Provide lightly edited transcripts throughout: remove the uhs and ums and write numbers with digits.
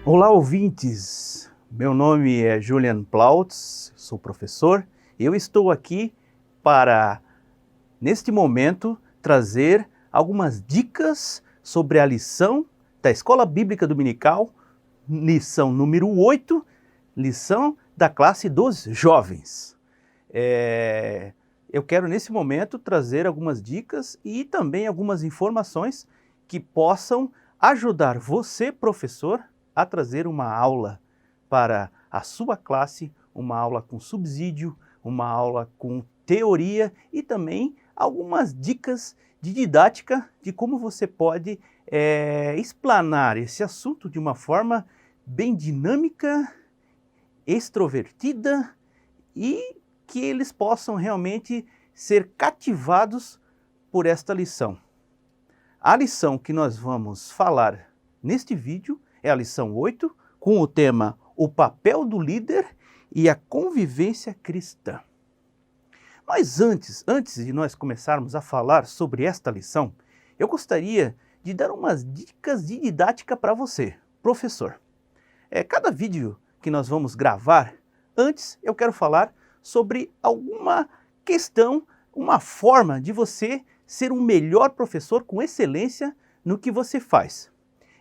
Olá, ouvintes! Meu nome é Julian Plautz, sou professor. Eu estou aqui para, neste momento, trazer algumas dicas sobre a lição da Escola Bíblica Dominical, lição número 8, lição da classe dos jovens. Eu quero, nesse momento, trazer algumas dicas e também algumas informações que possam ajudar você, professor, a trazer uma aula para a sua classe, uma aula com subsídio, uma aula com teoria e também algumas dicas de didática de como você pode explanar esse assunto de uma forma bem dinâmica, extrovertida e que eles possam realmente ser cativados por esta lição. A lição que nós vamos falar neste vídeo é a lição 8, com o tema O papel do líder e a convivência cristã. Mas antes de nós começarmos a falar sobre esta lição, eu gostaria de dar umas dicas de didática para você, professor. Cada vídeo que nós vamos gravar, antes eu quero falar sobre alguma questão, uma forma de você ser um melhor professor com excelência no que você faz.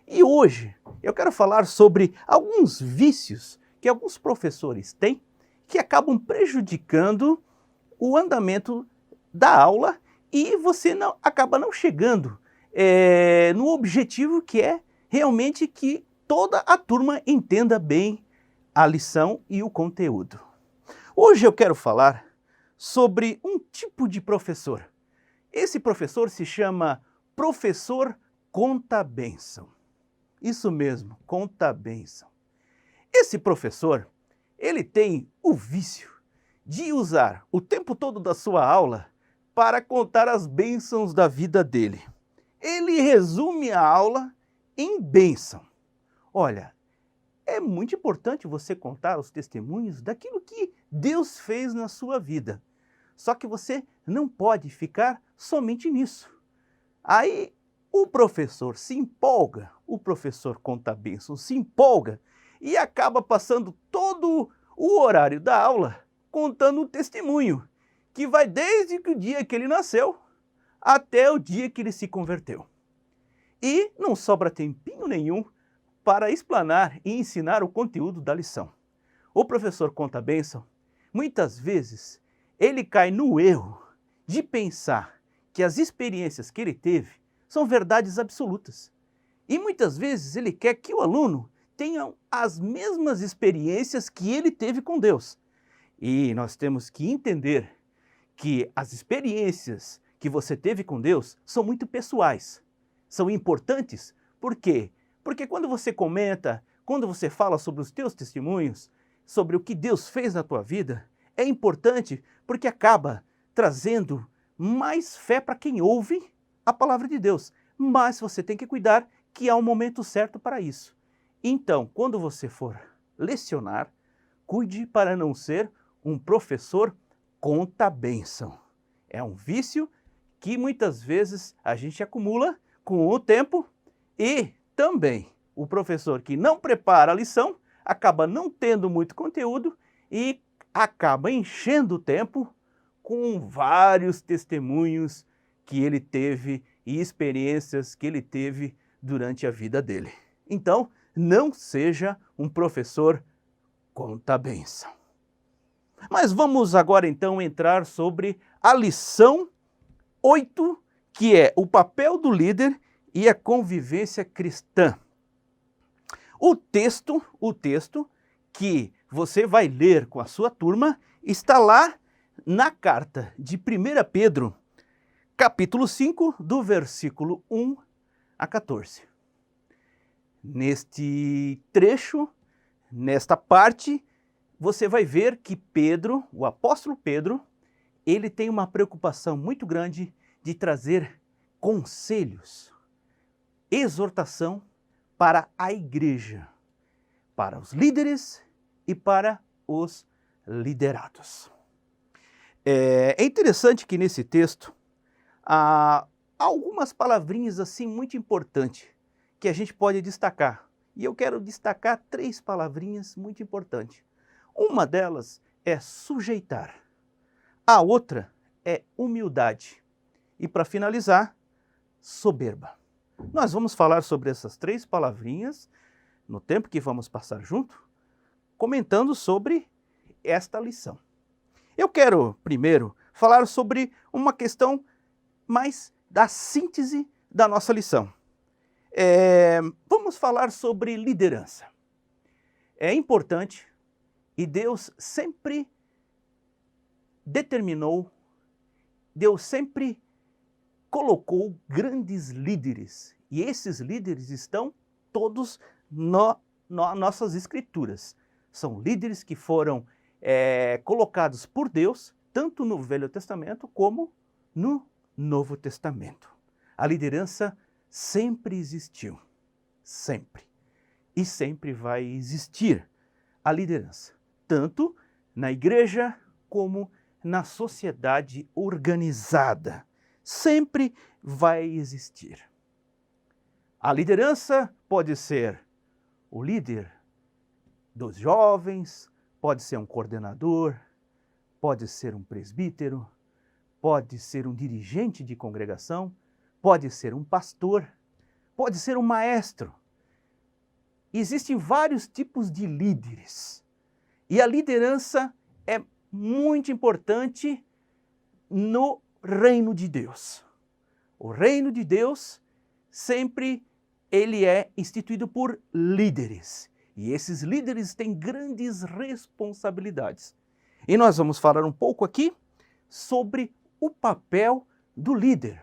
E hoje eu quero falar sobre alguns vícios que alguns professores têm que acabam prejudicando o andamento da aula e você acaba não chegando no objetivo que é realmente que toda a turma entenda bem a lição e o conteúdo. Hoje eu quero falar sobre um tipo de professor. Esse professor se chama professor conta-bênção. Isso mesmo, conta-bênção. Esse professor, ele tem o vício de usar o tempo todo da sua aula para contar as bênçãos da vida dele. Ele resume a aula em bênção. Olha, é muito importante você contar os testemunhos daquilo que Deus fez na sua vida. Só que você não pode ficar somente nisso. Aí o professor se empolga, o professor conta-bênção se empolga e acaba passando todo o horário da aula contando um testemunho que vai desde o dia que ele nasceu até o dia que ele se converteu. E não sobra tempinho nenhum para explanar e ensinar o conteúdo da lição. O professor conta-bênção, muitas vezes, ele cai no erro de pensar que as experiências que ele teve são verdades absolutas. E muitas vezes ele quer que o aluno tenha as mesmas experiências que ele teve com Deus. E nós temos que entender que as experiências que você teve com Deus são muito pessoais. São importantes, por quê? Porque quando você comenta, quando você fala sobre os teus testemunhos, sobre o que Deus fez na tua vida, é importante porque acaba trazendo mais fé para quem ouve a palavra de Deus. Mas você tem que cuidar que há um momento certo para isso. Então, quando você for lecionar, cuide para não ser um professor conta-bênção. É um vício que muitas vezes a gente acumula com o tempo e também o professor que não prepara a lição acaba não tendo muito conteúdo e acaba enchendo o tempo com vários testemunhos que ele teve e experiências que ele teve durante a vida dele. Então, não seja um professor conta-bênção. Mas vamos agora então entrar sobre a lição 8, que é o papel do líder e a convivência cristã. O texto que você vai ler com a sua turma está lá na carta de 1 Pedro, capítulo 5, do versículo 1 a 14. Neste trecho, nesta parte, você vai ver que Pedro, o apóstolo Pedro, ele tem uma preocupação muito grande de trazer conselhos, exortação para a igreja, para os líderes e para os liderados. É interessante que nesse texto há algumas palavrinhas assim muito importantes que a gente pode destacar E eu quero destacar 3 palavrinhas muito importantes. Uma delas é sujeitar. A outra é humildade. E para finalizar, soberba. Nós vamos falar sobre essas 3 palavrinhas no tempo que vamos passar junto, comentando sobre esta lição. Eu quero primeiro falar sobre uma questão mais da síntese da nossa lição. Vamos falar sobre liderança. É importante e Deus sempre determinou, Deus sempre colocou grandes líderes. E esses líderes estão todos nas nossas escrituras. São líderes que foram colocados por Deus, tanto no Velho Testamento como no Novo Testamento. A liderança sempre existiu, sempre. E sempre vai existir a liderança, tanto na igreja como na sociedade organizada. Sempre vai existir. A liderança pode ser o líder dos jovens, pode ser um coordenador, pode ser um presbítero, pode ser um dirigente de congregação, pode ser um pastor, pode ser um maestro. Existem vários tipos de líderes. E a liderança é muito importante no reino de Deus. O reino de Deus sempre ele é instituído por líderes. E esses líderes têm grandes responsabilidades. E nós vamos falar um pouco aqui sobre o papel do líder.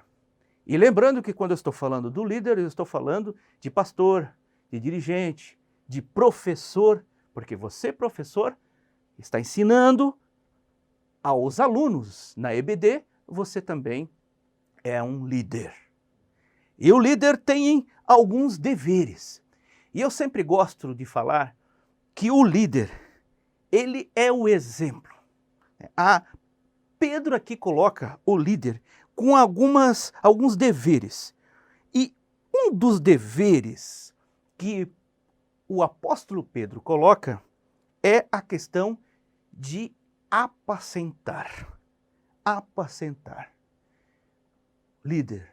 E lembrando que quando eu estou falando do líder, eu estou falando de pastor, de dirigente, de professor, porque você, professor, está ensinando aos alunos na EBD, você também é um líder. E o líder tem alguns deveres. E eu sempre gosto de falar que o líder, ele é o exemplo. Pedro aqui coloca o líder com alguns deveres. E um dos deveres que o apóstolo Pedro coloca é a questão de apacentar. Apacentar. Líder,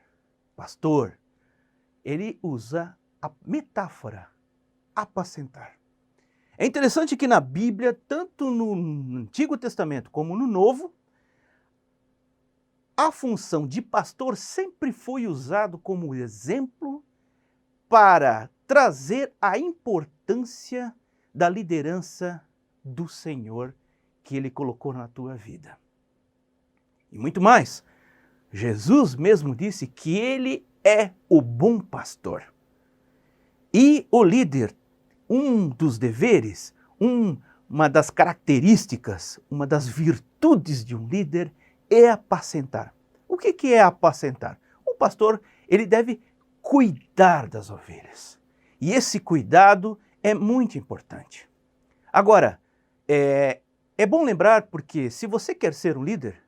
pastor, ele usa a metáfora apacentar. É interessante que na Bíblia, tanto no Antigo Testamento como no Novo, a função de pastor sempre foi usado como exemplo para trazer a importância da liderança do Senhor que Ele colocou na tua vida. E muito mais, Jesus mesmo disse que Ele é o bom pastor. E o líder, um dos deveres, uma das características, uma das virtudes de um líder é apacentar. O que é apacentar? O pastor, ele deve cuidar das ovelhas. E esse cuidado é muito importante. Agora, é bom lembrar porque se você quer ser um líder,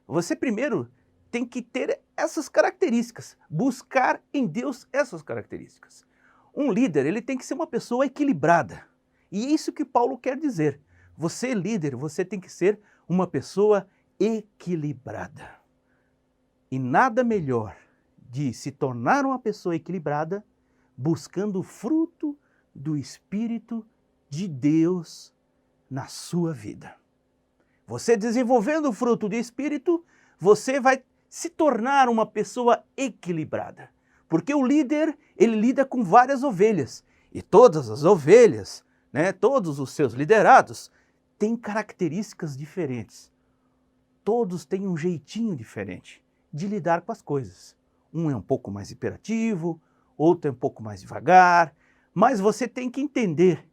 você primeiro tem que ter essas características, buscar em Deus essas características. Um líder, ele tem que ser uma pessoa equilibrada. E é isso que Paulo quer dizer. Você, líder, você tem que ser uma pessoa equilibrada. E nada melhor de se tornar uma pessoa equilibrada buscando o fruto do Espírito de Deus na sua vida. Você desenvolvendo o fruto do Espírito, você vai se tornar uma pessoa equilibrada. Porque o líder, ele lida com várias ovelhas. E todas as ovelhas, todos os seus liderados, têm características diferentes. Todos têm um jeitinho diferente de lidar com as coisas. Um é um pouco mais hiperativo, outro é um pouco mais devagar. Mas você tem que entender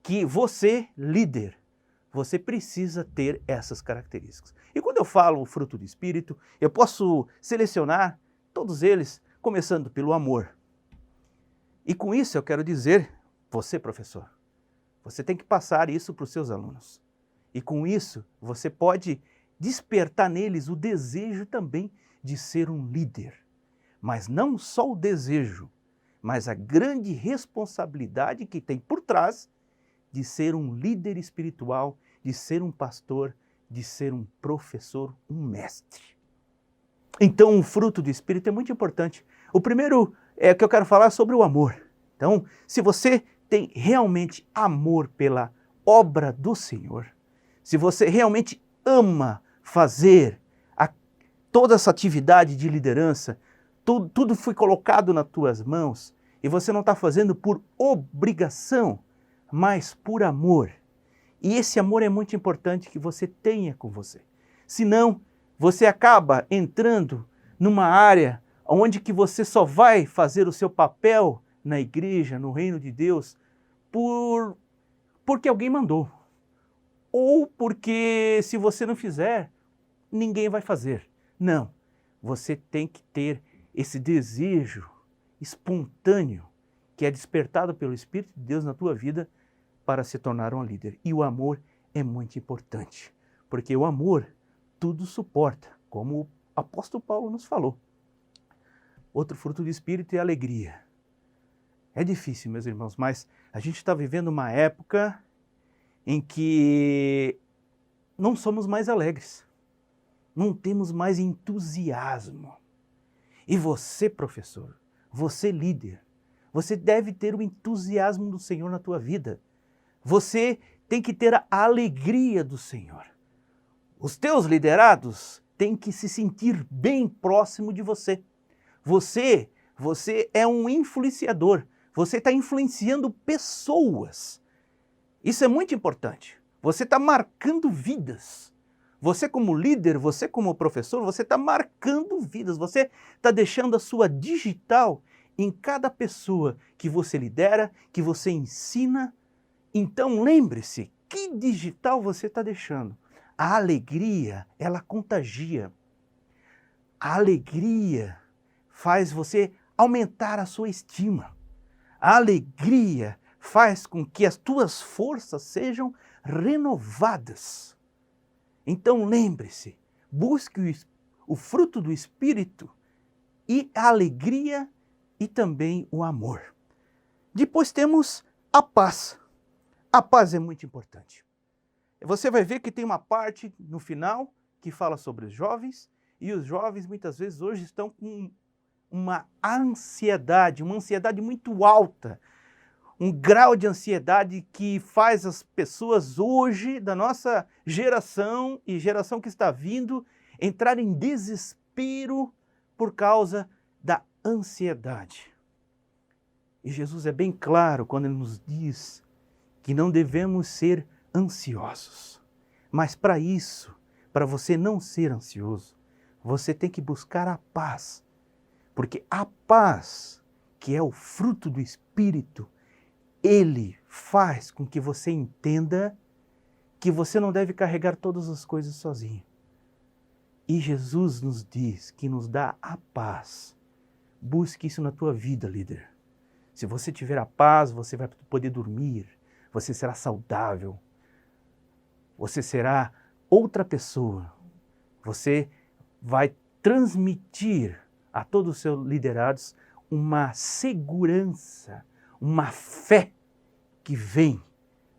que você, líder, você precisa ter essas características. E quando eu falo o fruto do Espírito, eu posso selecionar todos eles, começando pelo amor. E com isso eu quero dizer, você professor, você tem que passar isso para os seus alunos. E com isso você pode despertar neles o desejo também de ser um líder. Mas não só o desejo, mas a grande responsabilidade que tem por trás de ser um líder espiritual, de ser um pastor, de ser um professor, um mestre. Então, o fruto do Espírito é muito importante. O primeiro que eu quero falar é sobre o amor. Então, se você tem realmente amor pela obra do Senhor, se você realmente ama fazer toda essa atividade de liderança, tudo foi colocado nas tuas mãos e você não está fazendo por obrigação, mas por amor. E esse amor é muito importante que você tenha com você. Senão, você acaba entrando numa área onde que você só vai fazer o seu papel na igreja, no reino de Deus, porque alguém mandou. Ou porque se você não fizer, ninguém vai fazer. Não, você tem que ter esse desejo espontâneo que é despertado pelo Espírito de Deus na tua vida para se tornar um líder. E o amor é muito importante, porque o amor tudo suporta, como o apóstolo Paulo nos falou. Outro fruto do Espírito é a alegria. É difícil, meus irmãos, mas a gente está vivendo uma época em que não somos mais alegres. Não temos mais entusiasmo. E você, professor, você líder, você deve ter o entusiasmo do Senhor na tua vida. Você tem que ter a alegria do Senhor. Os teus liderados têm que se sentir bem próximo de você. Você é um influenciador. Você está influenciando pessoas. Isso é muito importante. Você está marcando vidas. Você como líder, você como professor, você está marcando vidas. Você está deixando a sua digital em cada pessoa que você lidera, que você ensina. Então lembre-se, que digital você está deixando? A alegria, ela contagia. A alegria faz você aumentar a sua estima. A alegria faz com que as tuas forças sejam renovadas. Então lembre-se, busque o fruto do Espírito e a alegria e também o amor. Depois temos a paz. A paz é muito importante. Você vai ver que tem uma parte no final que fala sobre os jovens, e os jovens muitas vezes hoje estão com uma ansiedade muito alta, um grau de ansiedade que faz as pessoas hoje, da nossa geração e geração que está vindo, entrar em desespero por causa da ansiedade. E Jesus é bem claro quando ele nos diz que não devemos ser ansiosos. Mas para isso, para você não ser ansioso, você tem que buscar a paz. Porque a paz, que é o fruto do Espírito, ele faz com que você entenda que você não deve carregar todas as coisas sozinho. E Jesus nos diz que nos dá a paz. Busque isso na tua vida, líder. Se você tiver a paz, você vai poder dormir, você será saudável, você será outra pessoa. Você vai transmitir a todos os seus liderados uma segurança, uma fé que vem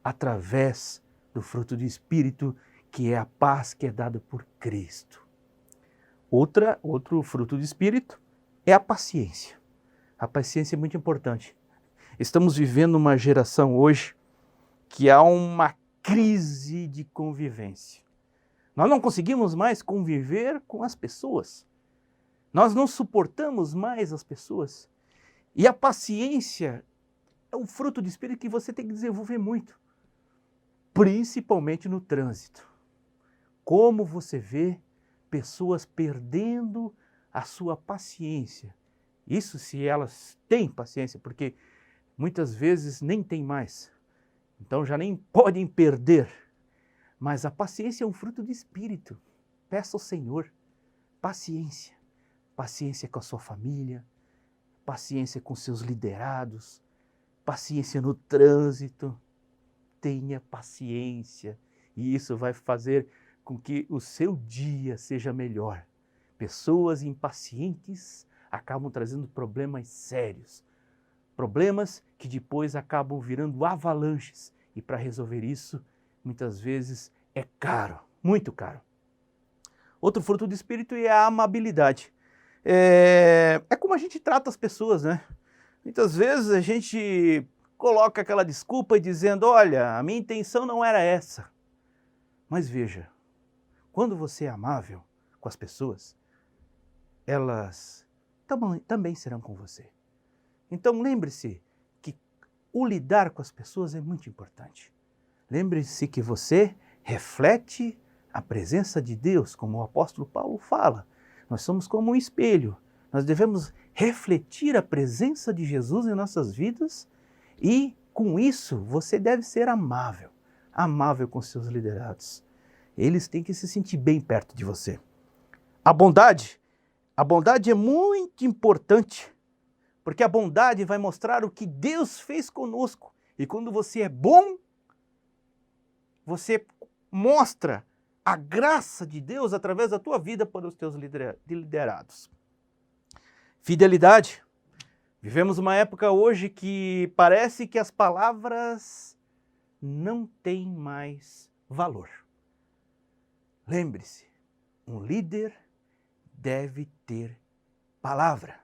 através do fruto do Espírito, que é a paz que é dada por Cristo. Outro fruto do Espírito é a paciência. A paciência é muito importante. Estamos vivendo uma geração hoje que há uma crise de convivência. Nós não conseguimos mais conviver com as pessoas. Nós não suportamos mais as pessoas. E a paciência é um fruto do Espírito que você tem que desenvolver muito, principalmente no trânsito. Como você vê pessoas perdendo a sua paciência. Isso se elas têm paciência, porque muitas vezes nem tem mais. Então já nem podem perder. Mas a paciência é um fruto do Espírito. Peça ao Senhor paciência. Paciência com a sua família, paciência com seus liderados, paciência no trânsito. Tenha paciência e isso vai fazer com que o seu dia seja melhor. Pessoas impacientes acabam trazendo problemas sérios. problemas que depois acabam virando avalanches. E para resolver isso, muitas vezes é caro, muito caro. Outro fruto do Espírito é a amabilidade. É como a gente trata as pessoas, né? Muitas vezes a gente coloca aquela desculpa dizendo, olha, a minha intenção não era essa. Mas veja, quando você é amável com as pessoas, elas também serão com você. Então lembre-se que o lidar com as pessoas é muito importante. Lembre-se que você reflete a presença de Deus, como o apóstolo Paulo fala. Nós somos como um espelho. Nós devemos refletir a presença de Jesus em nossas vidas e, com isso, você deve ser amável. Amável com seus liderados. Eles têm que se sentir bem perto de você. A bondade é muito importante, porque a bondade vai mostrar o que Deus fez conosco. E quando você é bom, você mostra a graça de Deus através da tua vida para os teus liderados. Fidelidade. Vivemos uma época hoje que parece que as palavras não têm mais valor. Lembre-se, um líder deve ter palavra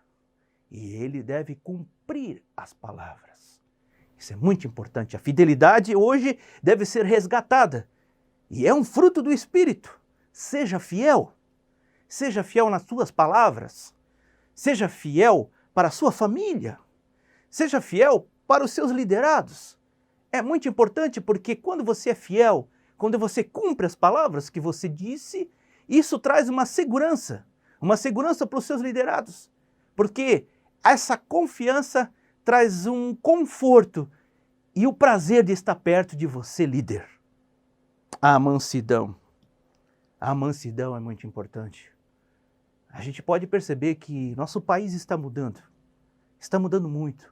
e ele deve cumprir as palavras. Isso é muito importante. A fidelidade hoje deve ser resgatada e é um fruto do Espírito. Seja fiel nas suas palavras, seja fiel para a sua família, seja fiel para os seus liderados. É muito importante porque quando você é fiel, quando você cumpre as palavras que você disse, isso traz uma segurança para os seus liderados. Porque essa confiança traz um conforto e o prazer de estar perto de você, líder. A mansidão. A mansidão é muito importante. A gente pode perceber que nosso país está mudando muito.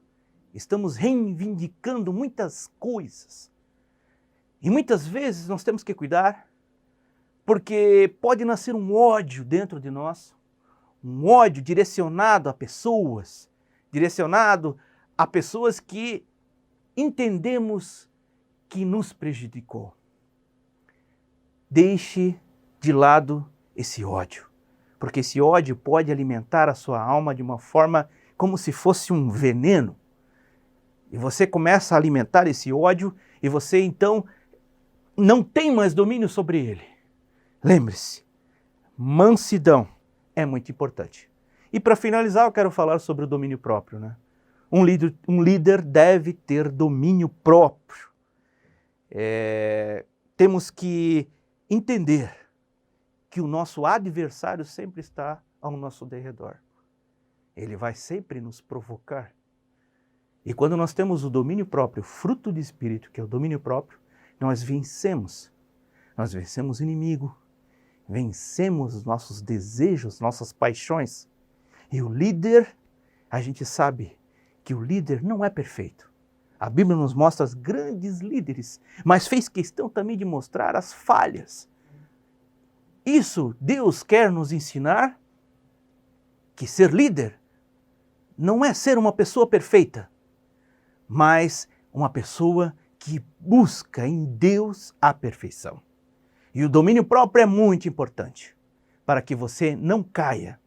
Estamos reivindicando muitas coisas. E muitas vezes nós temos que cuidar, porque pode nascer um ódio dentro de nós, um ódio direcionado a pessoas que entendemos que nos prejudicou. Deixe de lado esse ódio, porque esse ódio pode alimentar a sua alma de uma forma como se fosse um veneno. E você começa a alimentar esse ódio e você então não tem mais domínio sobre ele. Lembre-se, mansidão é muito importante. E para finalizar, eu quero falar sobre o domínio próprio, né? Um líder deve ter domínio próprio. Temos que entender que o nosso adversário sempre está ao nosso derredor. Ele vai sempre nos provocar. E quando nós temos o domínio próprio, fruto do Espírito, que é o domínio próprio, nós vencemos. Nós vencemos o inimigo, vencemos os nossos desejos, nossas paixões. E o líder, a gente sabe que o líder não é perfeito. A Bíblia nos mostra os grandes líderes, mas fez questão também de mostrar as falhas. Isso Deus quer nos ensinar que ser líder não é ser uma pessoa perfeita, mas uma pessoa que busca em Deus a perfeição. E o domínio próprio é muito importante para que você não caia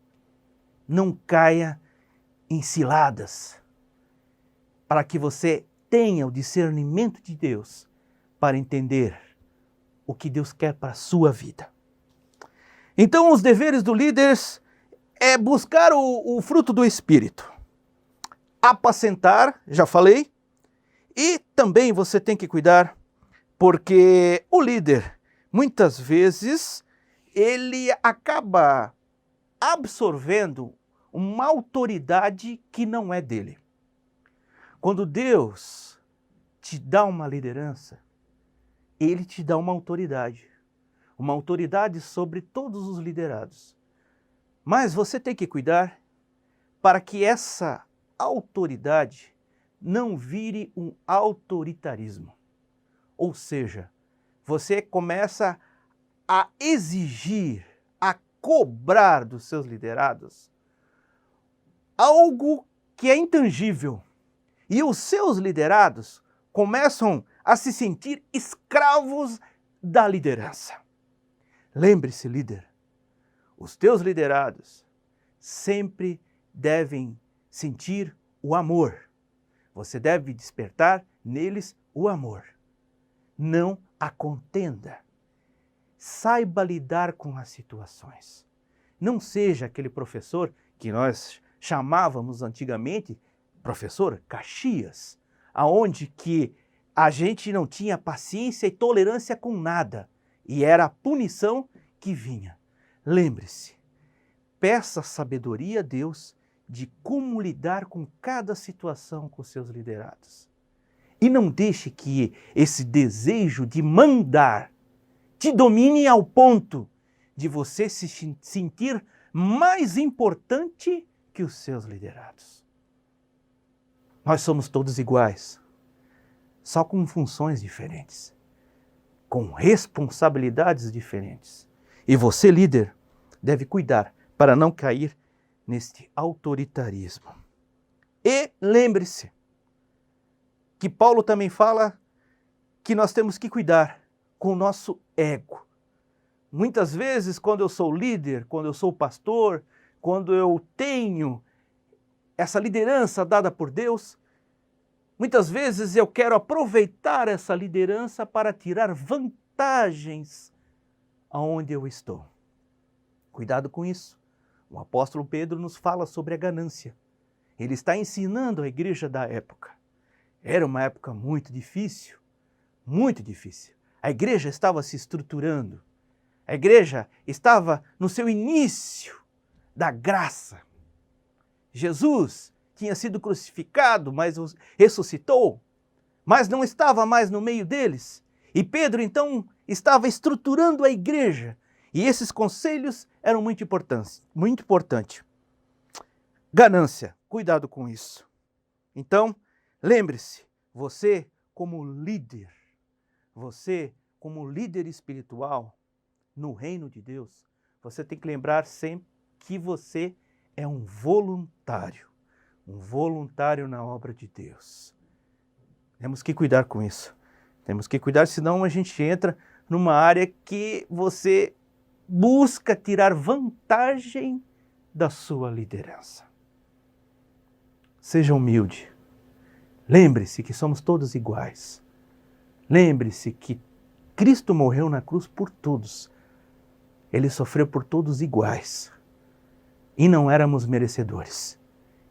em ciladas, para que você tenha o discernimento de Deus para entender o que Deus quer para a sua vida. Então, os deveres do líder é buscar o fruto do Espírito. Apacentar, já falei, e também você tem que cuidar, porque o líder, muitas vezes, ele acaba absorvendo uma autoridade que não é dele. Quando Deus te dá uma liderança, Ele te dá uma autoridade sobre todos os liderados. Mas você tem que cuidar para que essa autoridade não vire um autoritarismo. Ou seja, você começa a exigir, a cobrar dos seus liderados algo que é intangível E os seus liderados começam a se sentir escravos da liderança. Lembre-se, líder, os teus liderados sempre devem sentir o amor. Você deve despertar neles o amor. Não a contenda. Saiba lidar com as situações. Não seja aquele professor que nós chamávamos antigamente professor Caxias, aonde que a gente não tinha paciência e tolerância com nada, e era a punição que vinha. Lembre-se, peça sabedoria a Deus de como lidar com cada situação com seus liderados. E não deixe que esse desejo de mandar te domine ao ponto de você se sentir mais importante que os seus liderados. Nós somos todos iguais, só com funções diferentes, com responsabilidades diferentes. E você, líder, deve cuidar para não cair neste autoritarismo. E lembre-se que Paulo também fala que nós temos que cuidar com o nosso ego. Muitas vezes, quando eu sou líder, quando eu sou pastor, quando eu tenho essa liderança dada por Deus, muitas vezes eu quero aproveitar essa liderança para tirar vantagens aonde eu estou. Cuidado com isso. O apóstolo Pedro nos fala sobre a ganância. Ele está ensinando a igreja da época. Era uma época muito difícil, muito difícil. A igreja estava se estruturando. A igreja estava no seu início da graça. Jesus tinha sido crucificado, mas ressuscitou, mas não estava mais no meio deles. E Pedro, então, estava estruturando a igreja. E esses conselhos eram muito importantes. Muito importante. Ganância, cuidado com isso. Então, lembre-se, você como líder espiritual no reino de Deus, você tem que lembrar sempre que você é um voluntário na obra de Deus. Temos que cuidar com isso. Temos que cuidar, senão a gente entra numa área que você busca tirar vantagem da sua liderança. Seja humilde. Lembre-se que somos todos iguais. Lembre-se que Cristo morreu na cruz por todos. Ele sofreu por todos iguais. E não éramos merecedores.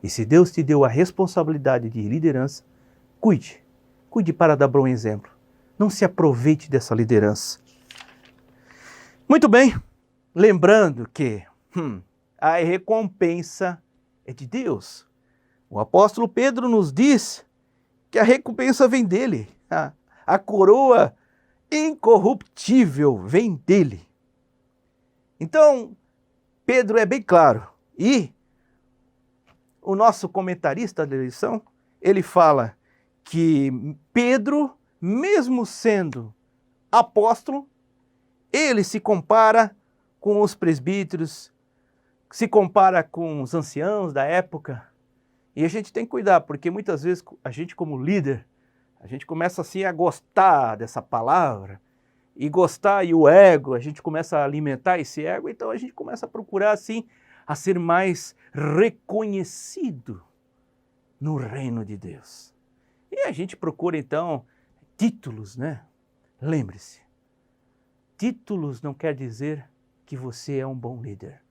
E se Deus te deu a responsabilidade de liderança, cuide para dar bom exemplo. Não se aproveite dessa liderança. Muito bem, lembrando que a recompensa é de Deus. O apóstolo Pedro nos diz que a recompensa vem dele. A coroa incorruptível vem dele. Então, Pedro é bem claro. E o nosso comentarista da lição, ele fala que Pedro, mesmo sendo apóstolo, ele se compara com os presbíteros, se compara com os anciãos da época. E a gente tem que cuidar, porque muitas vezes a gente como líder, a gente começa assim a gostar dessa palavra, e o ego, a gente começa a alimentar esse ego, então a gente começa a procurar assim, a ser mais reconhecido no reino de Deus. E a gente procura então títulos, né? Lembre-se, títulos não quer dizer que você é um bom líder.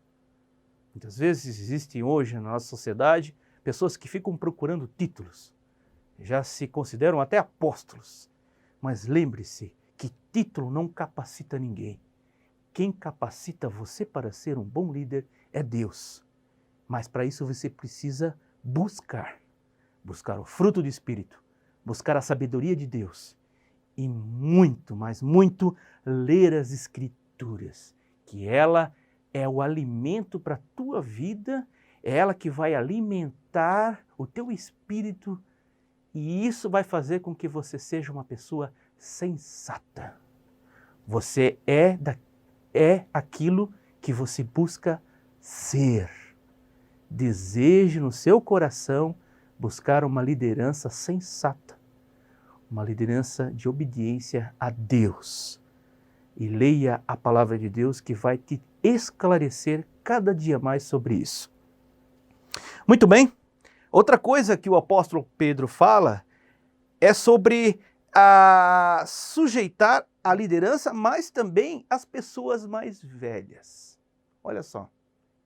Muitas vezes existem hoje na nossa sociedade pessoas que ficam procurando títulos, já se consideram até apóstolos. Mas lembre-se que título não capacita ninguém. Quem capacita você para ser um bom líder é Deus. Mas para isso você precisa buscar o fruto do Espírito, buscar a sabedoria de Deus e muito, mas muito, ler as Escrituras, que ela é o alimento para a tua vida, é ela que vai alimentar o teu espírito e isso vai fazer com que você seja uma pessoa sensata. Você é aquilo que você busca ser. Deseje no seu coração buscar uma liderança sensata, uma liderança de obediência a Deus. E leia a palavra de Deus que vai te esclarecer cada dia mais sobre isso. Muito bem, outra coisa que o apóstolo Pedro fala é sobre sujeitar a liderança, mas também as pessoas mais velhas. Olha só,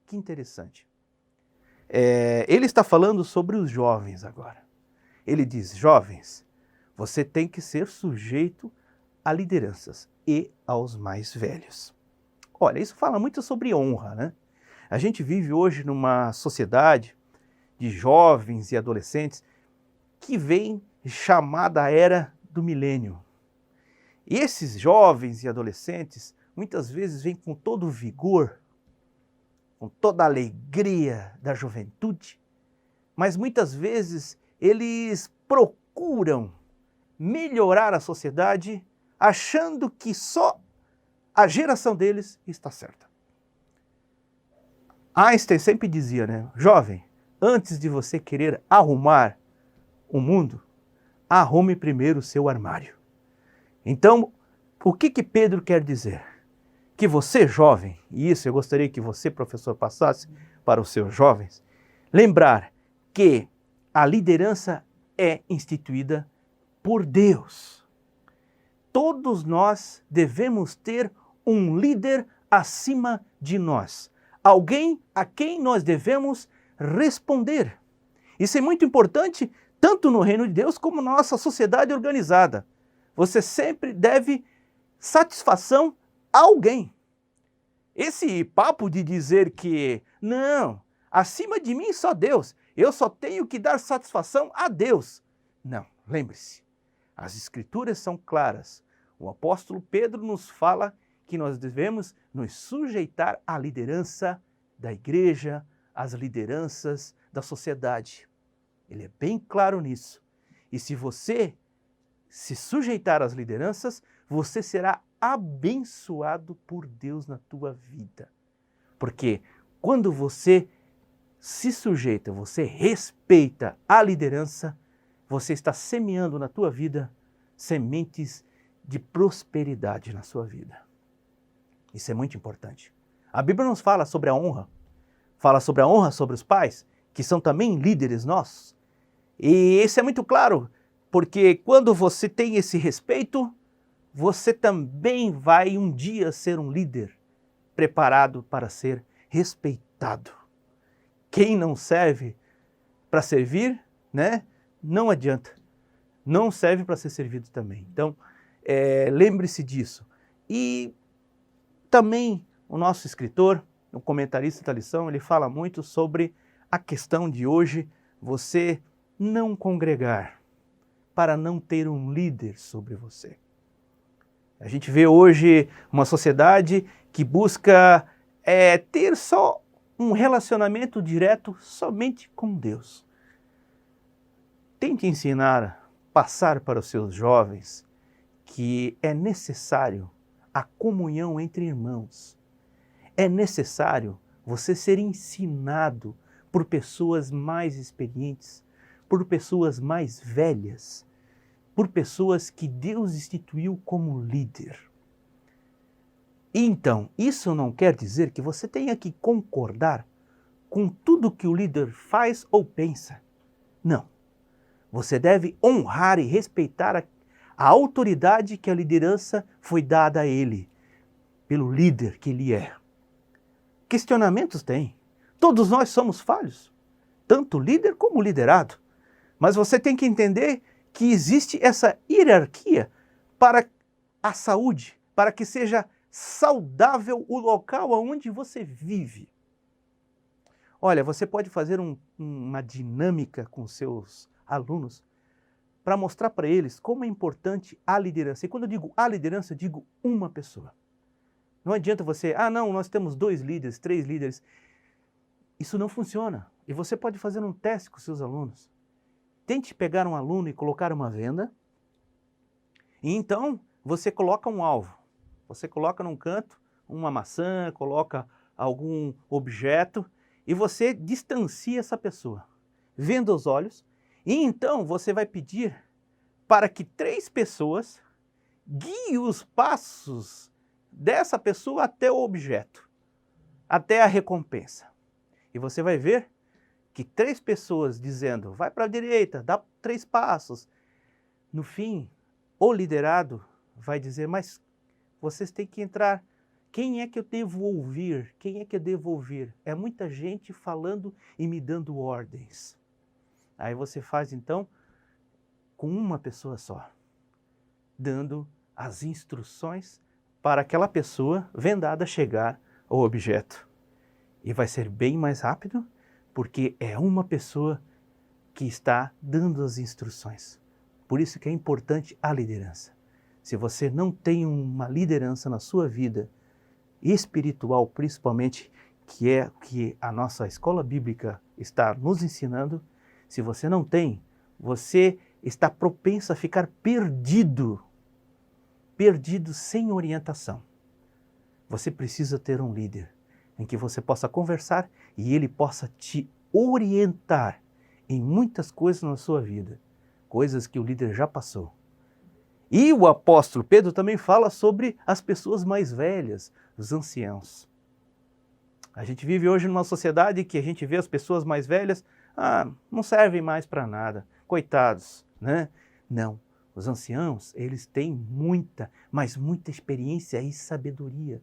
que interessante. Ele está falando sobre os jovens agora. Ele diz, jovens, você tem que ser sujeito a lideranças e aos mais velhos. Olha, isso fala muito sobre honra, né? A gente vive hoje numa sociedade de jovens e adolescentes que vem chamada era do milênio. E esses jovens e adolescentes muitas vezes vêm com todo o vigor, com toda a alegria da juventude, mas muitas vezes eles procuram melhorar a sociedade achando que só a geração deles está certa. Einstein sempre dizia, né? Jovem, antes de você querer arrumar o mundo, arrume primeiro o seu armário. Então, o que Pedro quer dizer? Que você, jovem, e isso eu gostaria que você, professor, passasse para os seus jovens, lembrar que a liderança é instituída por Deus. Todos nós devemos ter um líder acima de nós. Alguém a quem nós devemos responder. Isso é muito importante, tanto no reino de Deus como na nossa sociedade organizada. Você sempre deve satisfação a alguém. Esse papo de dizer que, não, acima de mim só Deus, eu só tenho que dar satisfação a Deus. Não, lembre-se, as Escrituras são claras. O apóstolo Pedro nos fala que nós devemos nos sujeitar à liderança da igreja, às lideranças da sociedade. Ele é bem claro nisso. E se você se sujeitar às lideranças, você será abençoado por Deus na tua vida. Porque quando você se sujeita, você respeita a liderança, você está semeando na tua vida sementes de prosperidade na sua vida. Isso é muito importante. A Bíblia nos fala sobre a honra. Fala sobre a honra sobre os pais, que são também líderes nossos. E isso é muito claro, porque quando você tem esse respeito, você também vai um dia ser um líder preparado para ser respeitado. Quem não serve para servir, né, não adianta. Não serve para ser servido também. Então, lembre-se disso. E também o nosso escritor, o comentarista da lição, ele fala muito sobre a questão de hoje você não congregar para não ter um líder sobre você. A gente vê hoje uma sociedade que busca ter só um relacionamento direto somente com Deus. Tente ensinar, passar para os seus jovens que é necessário a comunhão entre irmãos. É necessário você ser ensinado por pessoas mais experientes, por pessoas mais velhas, por pessoas que Deus instituiu como líder. Então, isso não quer dizer que você tenha que concordar com tudo que o líder faz ou pensa. Não. Você deve honrar e respeitar a autoridade que a liderança foi dada a ele, pelo líder que ele é. Questionamentos tem. Todos nós somos falhos, tanto líder como liderado. Mas você tem que entender que existe essa hierarquia para a saúde, para que seja saudável o local onde você vive. Olha, você pode fazer uma dinâmica com seus alunos para mostrar para eles como é importante a liderança. E quando eu digo a liderança, eu digo uma pessoa. Não adianta você, não, nós temos 2 líderes, 3 líderes. Isso não funciona. E você pode fazer um teste com seus alunos. Tente pegar um aluno e colocar uma venda. E então você coloca um alvo. Você coloca num canto uma maçã, coloca algum objeto e você distancia essa pessoa. Venda os olhos E então você vai pedir para que 3 pessoas guiem os passos dessa pessoa até o objeto, até a recompensa. E você vai ver que 3 pessoas dizendo, vai para a direita, dá 3 passos. No fim, o liderado vai dizer, mas vocês têm que entrar. Quem é que eu devo ouvir? Quem é que eu devo ouvir? É muita gente falando e me dando ordens. Aí você faz então com uma pessoa só, dando as instruções para aquela pessoa vendada chegar ao objeto. E vai ser bem mais rápido, porque é uma pessoa que está dando as instruções. Por isso que é importante a liderança. Se você não tem uma liderança na sua vida, espiritual principalmente, que é o que a nossa escola bíblica está nos ensinando, se você não tem, você está propenso a ficar perdido sem orientação. Você precisa ter um líder em que você possa conversar e ele possa te orientar em muitas coisas na sua vida, coisas que o líder já passou. E o apóstolo Pedro também fala sobre as pessoas mais velhas, os anciãos. A gente vive hoje numa sociedade que a gente vê as pessoas mais velhas, não servem mais para nada, coitados, né? Não, os anciãos, eles têm muita, mas muita experiência e sabedoria.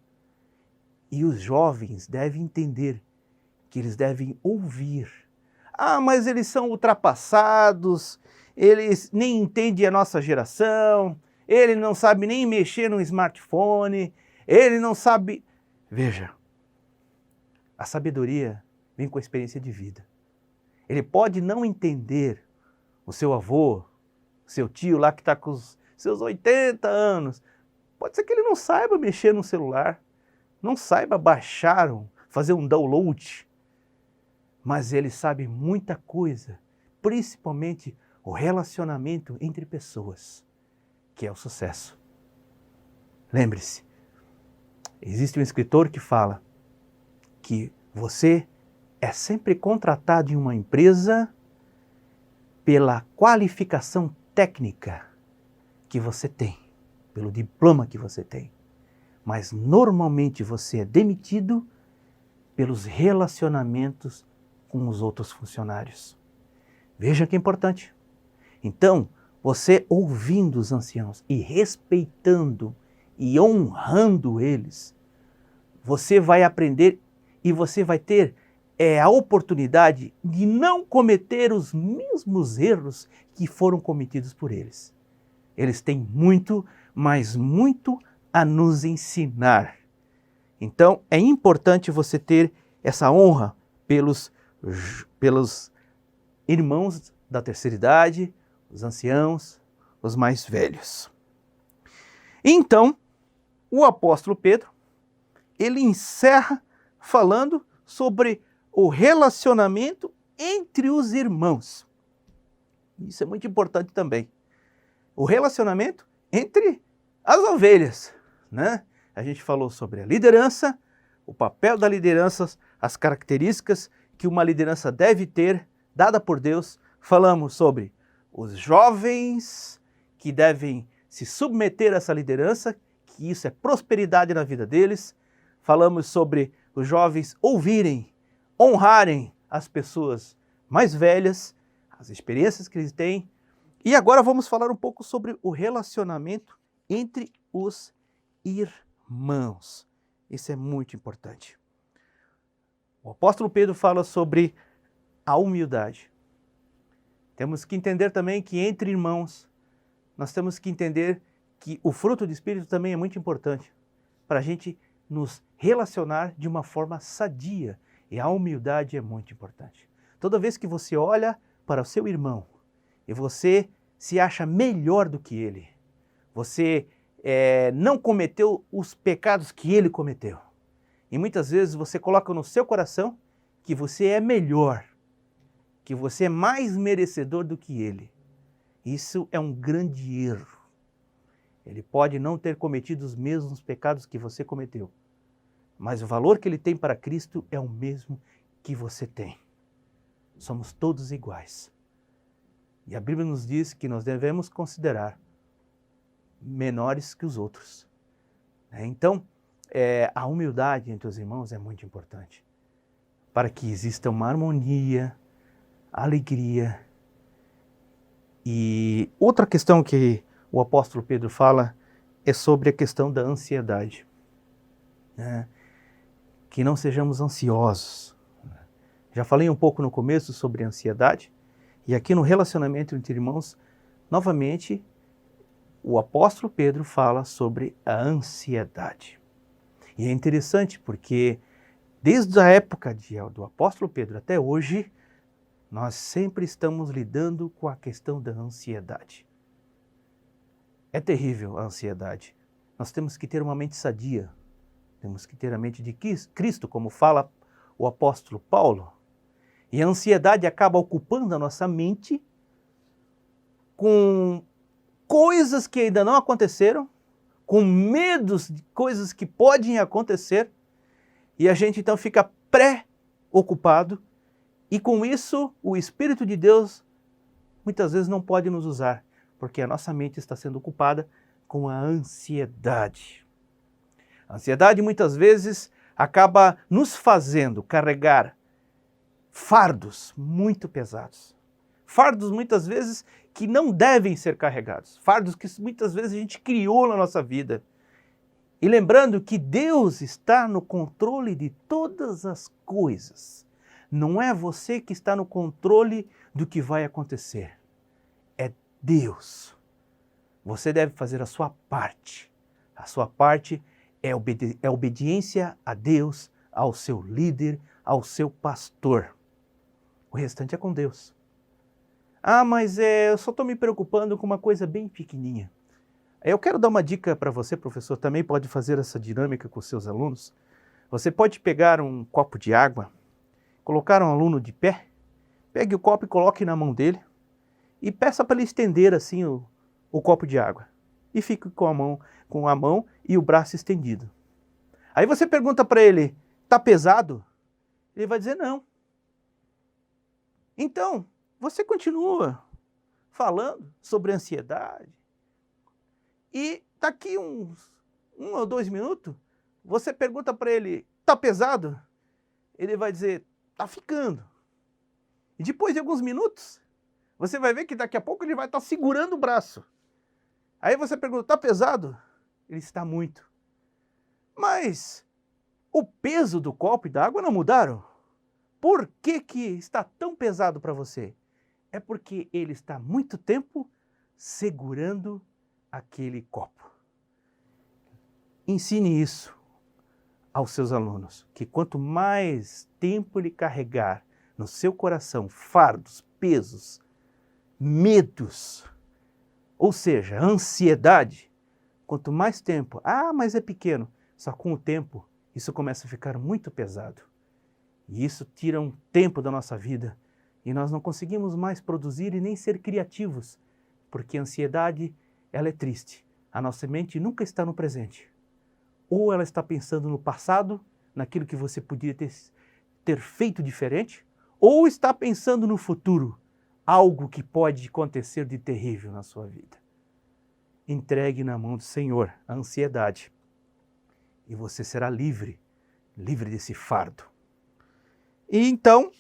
E os jovens devem entender que eles devem ouvir. Mas eles são ultrapassados, eles nem entendem a nossa geração, ele não sabe nem mexer no smartphone, ele não sabe... Veja, a sabedoria vem com a experiência de vida. Ele pode não entender o seu avô, o seu tio lá que está com os seus 80 anos. Pode ser que ele não saiba mexer no celular, não saiba baixar, fazer um download, mas ele sabe muita coisa, principalmente o relacionamento entre pessoas, que é o sucesso. Lembre-se, existe um escritor que fala que você é sempre contratado em uma empresa pela qualificação técnica que você tem, pelo diploma que você tem. Mas normalmente você é demitido pelos relacionamentos com os outros funcionários. Veja que é importante. Então, você ouvindo os anciãos e respeitando e honrando eles, você vai aprender e você vai ter a oportunidade de não cometer os mesmos erros que foram cometidos por eles. Eles têm muito, mas muito a nos ensinar. Então, é importante você ter essa honra pelos irmãos da terceira idade, os anciãos, os mais velhos. Então, o apóstolo Pedro, ele encerra falando sobre o relacionamento entre os irmãos. Isso é muito importante também. O relacionamento entre as ovelhas, né? A gente falou sobre a liderança, o papel da liderança, as características que uma liderança deve ter, dada por Deus. Falamos sobre os jovens que devem se submeter a essa liderança, que isso é prosperidade na vida deles. Falamos sobre os jovens ouvirem, honrarem as pessoas mais velhas, as experiências que eles têm. E agora vamos falar um pouco sobre o relacionamento entre os irmãos. Isso é muito importante. O apóstolo Pedro fala sobre a humildade. Temos que entender também que entre irmãos, nós temos que entender que o fruto do Espírito também é muito importante para a gente nos relacionar de uma forma sadia. E a humildade é muito importante. Toda vez que você olha para o seu irmão e você se acha melhor do que ele, você não cometeu os pecados que ele cometeu. E muitas vezes você coloca no seu coração que você é melhor, que você é mais merecedor do que ele. Isso é um grande erro. Ele pode não ter cometido os mesmos pecados que você cometeu, mas o valor que ele tem para Cristo é o mesmo que você tem. Somos todos iguais. E a Bíblia nos diz que nós devemos considerar menores que os outros. Então, a humildade entre os irmãos é muito importante, para que exista uma harmonia, alegria. E outra questão que o apóstolo Pedro fala é sobre a questão da ansiedade. Que não sejamos ansiosos. Já falei um pouco no começo sobre ansiedade, e aqui no relacionamento entre irmãos, novamente, o apóstolo Pedro fala sobre a ansiedade. E é interessante porque desde a época do apóstolo Pedro até hoje, nós sempre estamos lidando com a questão da ansiedade. É terrível a ansiedade. Nós temos que ter uma mente sadia. Temos que ter a mente de Cristo, como fala o apóstolo Paulo. E a ansiedade acaba ocupando a nossa mente com coisas que ainda não aconteceram, com medos de coisas que podem acontecer, e a gente então fica pré-ocupado, e com isso o Espírito de Deus muitas vezes não pode nos usar, porque a nossa mente está sendo ocupada com a ansiedade. A ansiedade muitas vezes acaba nos fazendo carregar fardos muito pesados. Fardos muitas vezes que não devem ser carregados. Fardos que muitas vezes a gente criou na nossa vida. E lembrando que Deus está no controle de todas as coisas. Não é você que está no controle do que vai acontecer. É Deus. Você deve fazer a sua parte. A sua parte é obediência a Deus, ao seu líder, ao seu pastor. O restante é com Deus. Ah, mas eu só estou me preocupando com uma coisa bem pequenininha. Eu quero dar uma dica para você, professor, também pode fazer essa dinâmica com os seus alunos. Você pode pegar um copo de água, colocar um aluno de pé, pegue o copo e coloque na mão dele e peça para ele estender assim o copo de água. E fique com a mão e o braço estendido. Aí você pergunta para ele, tá pesado? Ele vai dizer não. Então, você continua falando sobre ansiedade e daqui um ou 2 minutos, você pergunta para ele, tá pesado? Ele vai dizer, tá ficando. E depois de alguns minutos, você vai ver que daqui a pouco ele vai estar segurando o braço. Aí você pergunta, tá pesado? Ele está muito. Mas o peso do copo e da água não mudaram? Por que está tão pesado para você? É porque ele está muito tempo segurando aquele copo. Ensine isso aos seus alunos, que quanto mais tempo ele carregar no seu coração fardos, pesos, medos, ou seja, ansiedade, quanto mais tempo, mas é pequeno, só com o tempo isso começa a ficar muito pesado. E isso tira um tempo da nossa vida e nós não conseguimos mais produzir e nem ser criativos, porque a ansiedade, ela é triste. A nossa mente nunca está no presente. Ou ela está pensando no passado, naquilo que você podia ter feito diferente, ou está pensando no futuro, algo que pode acontecer de terrível na sua vida. Entregue na mão do Senhor a ansiedade e você será livre desse fardo. E então,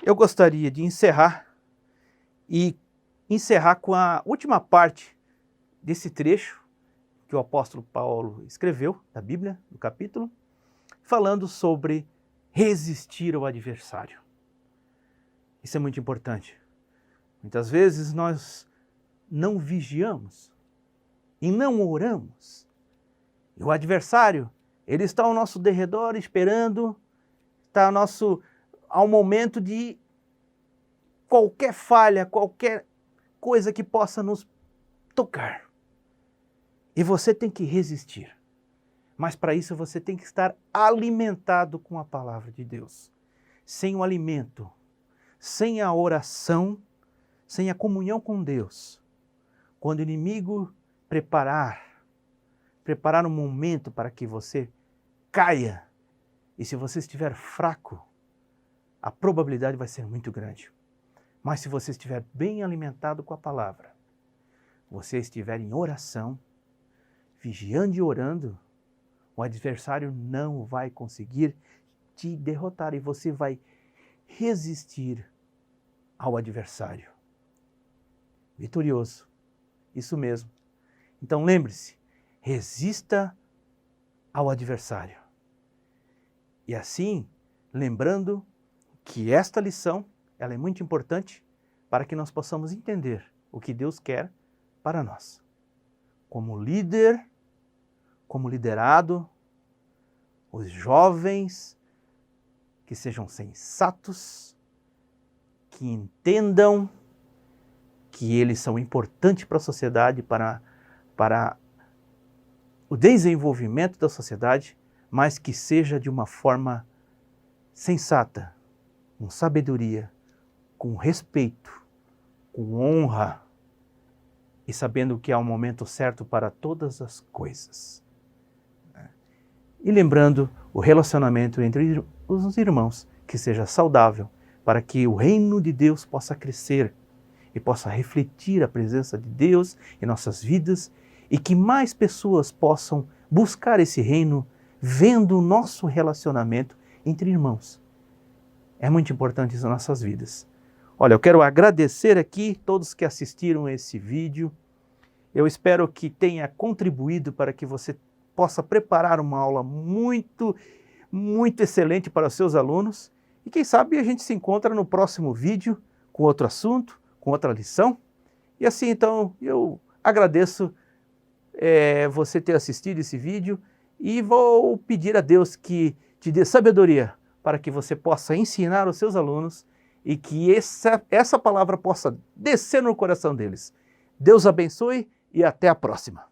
eu gostaria de encerrar com a última parte desse trecho que o apóstolo Paulo escreveu da Bíblia, no capítulo, falando sobre resistir ao adversário. Isso é muito importante. Muitas vezes nós não vigiamos e não oramos. E o adversário, ele está ao nosso derredor esperando, está ao momento de qualquer falha, qualquer coisa que possa nos tocar. E você tem que resistir. Mas para isso você tem que estar alimentado com a palavra de Deus. Sem o alimento, sem a oração, sem a comunhão com Deus, quando o inimigo preparar um momento para que você caia, e se você estiver fraco, a probabilidade vai ser muito grande. Mas se você estiver bem alimentado com a palavra, você estiver em oração, vigiando e orando, o adversário não vai conseguir te derrotar e você vai resistir ao adversário. Vitorioso. Isso mesmo. Então lembre-se, resista ao adversário. E assim, lembrando que esta lição, ela é muito importante para que nós possamos entender o que Deus quer para nós. Como líder, como liderado, os jovens que sejam sensatos, que entendam que eles são importantes para a sociedade, para o desenvolvimento da sociedade, mas que seja de uma forma sensata, com sabedoria, com respeito, com honra e sabendo que há um momento certo para todas as coisas. E lembrando o relacionamento entre os irmãos, que seja saudável, para que o reino de Deus possa crescer e possa refletir a presença de Deus em nossas vidas e que mais pessoas possam buscar esse reino vendo o nosso relacionamento entre irmãos. É muito importante isso nas nossas vidas. Olha, eu quero agradecer aqui todos que assistiram esse vídeo. Eu espero que tenha contribuído para que você possa preparar uma aula muito excelente para os seus alunos. E quem sabe a gente se encontra no próximo vídeo com outro assunto, com outra lição. E assim, então, eu agradeço você ter assistido esse vídeo e vou pedir a Deus que te dê sabedoria para que você possa ensinar os seus alunos e que essa palavra possa descer no coração deles. Deus abençoe e até a próxima.